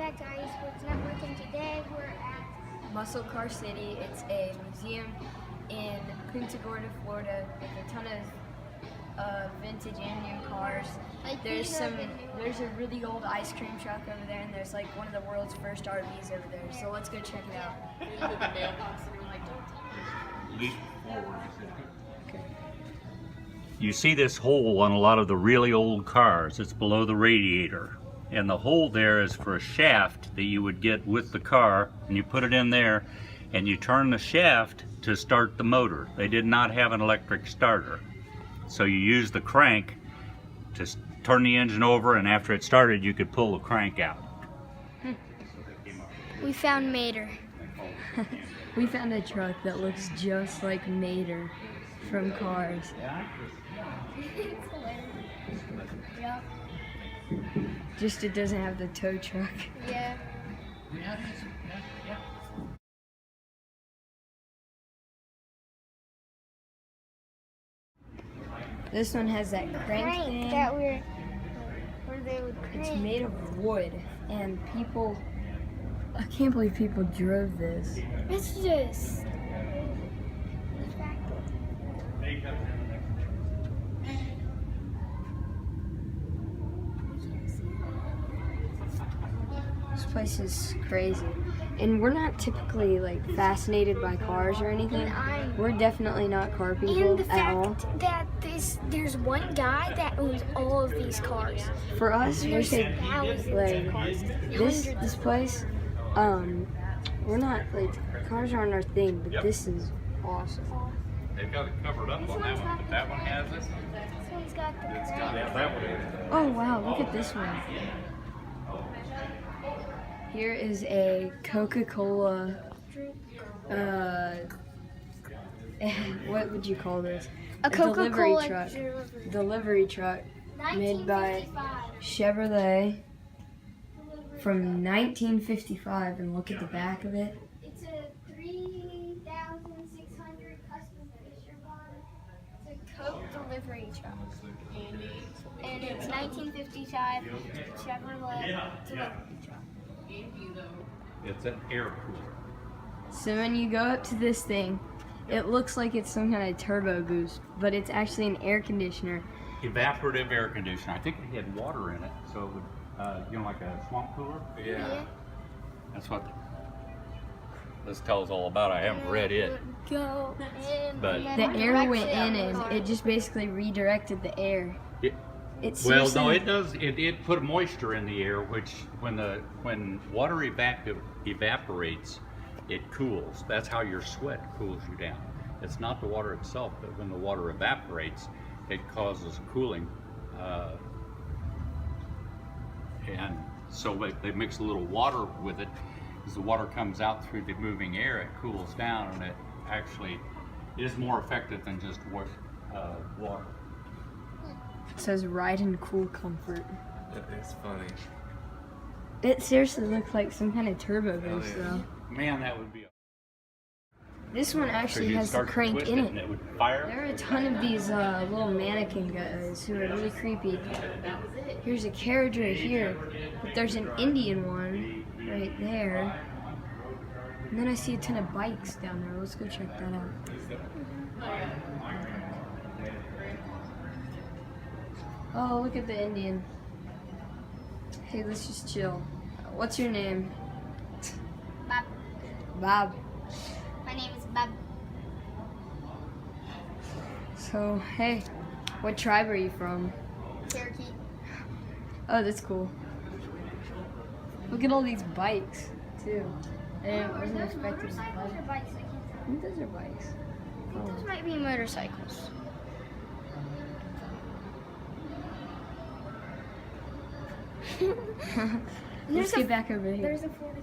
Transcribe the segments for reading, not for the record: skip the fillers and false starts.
back to IE.Sports Network, and today we're at Muscle Car City. It's a museum in Punta Gorda, Florida, with a ton of vintage and new cars. There's a really old ice cream truck over there, and there's like one of the world's first RVs over there. So let's go check it out. Okay. You see this hole on a lot of the really old cars. It's below the radiator. And the hole there is for a shaft that you would get with the car, and you put it in there and you turn the shaft to start the motor. They did not have an electric starter. So you use the crank to turn the engine over, and after it started you could pull the crank out. We found Mater. We found a truck that looks just like Mater from Cars. Yeah. Just it doesn't have the tow truck. Yeah. This one has that crank thing. That where they would crank. It's made of wood, and people, I can't believe people drove this. It's just. This place is crazy. And we're not typically like fascinated by cars or anything. We're definitely not car people And the at all. fact that there's one guy that owns all of these cars. For us, we're There's saying thousands like of cars. this place, we're not like, cars aren't our thing, but this is awesome. They've got it covered up on that one, but that one has it. This one's got the Yeah, that one is. Oh wow, look at this one. Here is a Coca-Cola, what would you call this? A Coca-Cola delivery truck made by Chevrolet from 1955, and look at the back of it. It's a 3,600 custom Fisher bond. It's a Coke delivery truck. And it's 1955 Chevrolet delivery truck. It's an air cooler. So when you go up to this thing, it looks like it's some kind of turbo boost, but it's actually an air conditioner. Evaporative air conditioner. I think it had water in it, so it would, like a swamp cooler. Yeah. That's what this tells all about. I haven't read it. Go in But The air went in and it just basically redirected the air. Well, no, it does. It put moisture in the air, which when water evaporates, it cools. That's how your sweat cools you down. It's not the water itself, but when the water evaporates, it causes cooling. And so they mix a little water with it. As the water comes out through the moving air, it cools down, and it actually is more effective than just water. It says ride in cool comfort. That is funny. It seriously looks like some kind of turbo boost though. Man, that would be. This one actually has the crank in it. It would fire. There are a ton of these little mannequin guys who are really creepy. Here's a carriage right here, but there's an Indian one right there. And then I see a ton of bikes down there. Let's go check that out. Oh, look at the Indian. Hey, let's just chill. What's your name? Bob. Bob. My name is Bob. So, hey, what tribe are you from? Cherokee. Oh, that's cool. Look at all these bikes, too. I wasn't expecting Motorcycles or bikes? I can't tell. I think those are bikes. Those might be motorcycles. Let's get back over here. There's a Ford.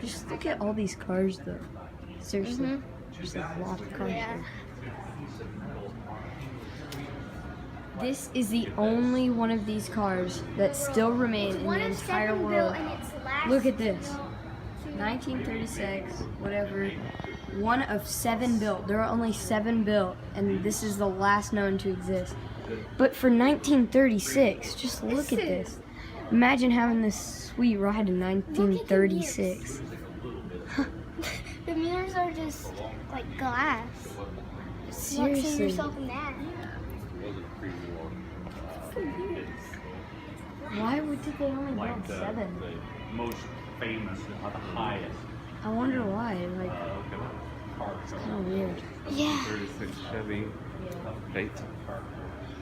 Just look at all these cars, though. Seriously. There's a lot of cars Yeah. here. This is the only one of these cars that still remain in the entire world. Look at this. 1936, whatever. One of 7 built. There are only 7 built, and this is the last known to exist. But for 1936, just look at this. Imagine having this sweet ride in 1936. The mirrors are just like glass. See Seriously. yourself in that. Why did they only Like build 7? the most famous, the highest. I wonder why. Like, it's kind of weird. Yeah. 36 Chevy. Bates.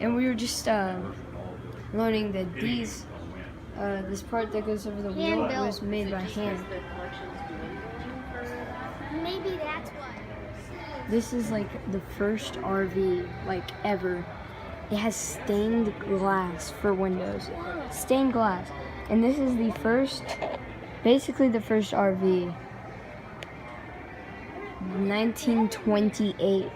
And we were just learning that this part that goes over the wheel Hand-built. was made by hand. Maybe that's why. This is like the first RV like ever. It has stained glass for windows. Stained glass. And this is the first, basically the first RV. 1928.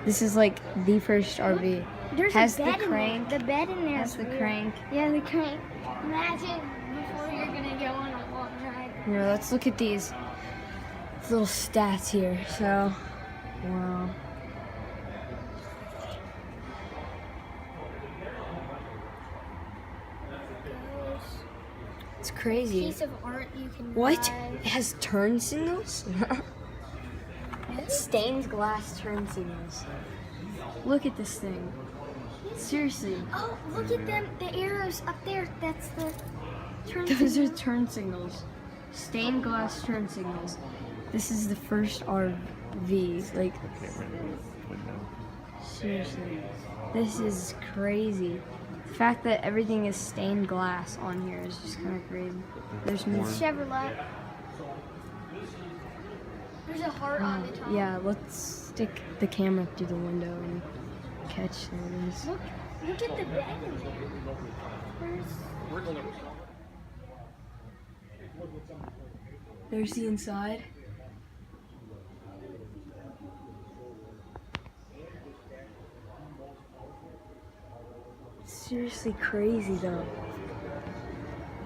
This is like the first RV. There's Has a bed the crank. in there. The bed in there. Has is the weird. crank. Yeah, the crank. Imagine before you're gonna go on a long ride. Here, let's look at these little stats here. So, wow. It's crazy. Piece of art you can What? buy. It has turn signals? Stained glass turn signals. Look at this thing. Seriously. Oh, look at them. The arrows up there. That's the turn. Those are turn signals. Stained glass turn signals. This is the first RV. Like, seriously. This is crazy. The fact that everything is stained glass on here is just kind of crazy. There's more. Chevrolet. There's a heart on the top. Yeah, let's stick the camera through the window and catch those. Look at the bed in there. There's the inside. Seriously crazy though.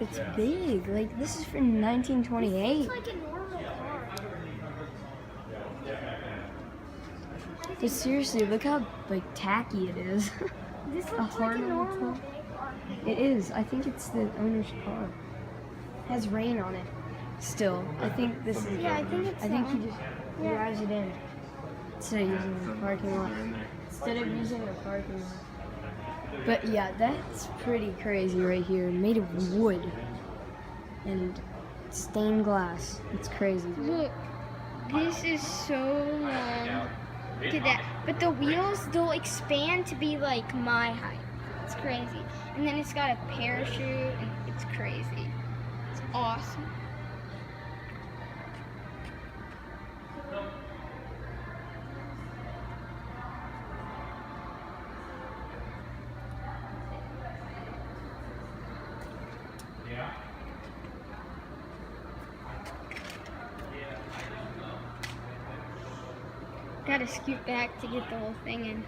It's big. Like, this is from 1928. It's like a normal car. But seriously, look how like tacky it is. This A looks like heart a on the normal top. big car. It is. I think it's the owner's car. It has rain on it. Still, I think this is. Yeah, I think it's I think that he one. just Yeah. drives it in instead of using the parking lot. Instead of using the parking lot. But yeah, that's pretty crazy right here. Made of wood and stained glass. It's crazy. Look, this is so long. Look at that. But the wheels, they'll expand to be like my height. It's crazy. And then it's got a parachute, and it's crazy. It's awesome. Gotta scoot back to get the whole thing in.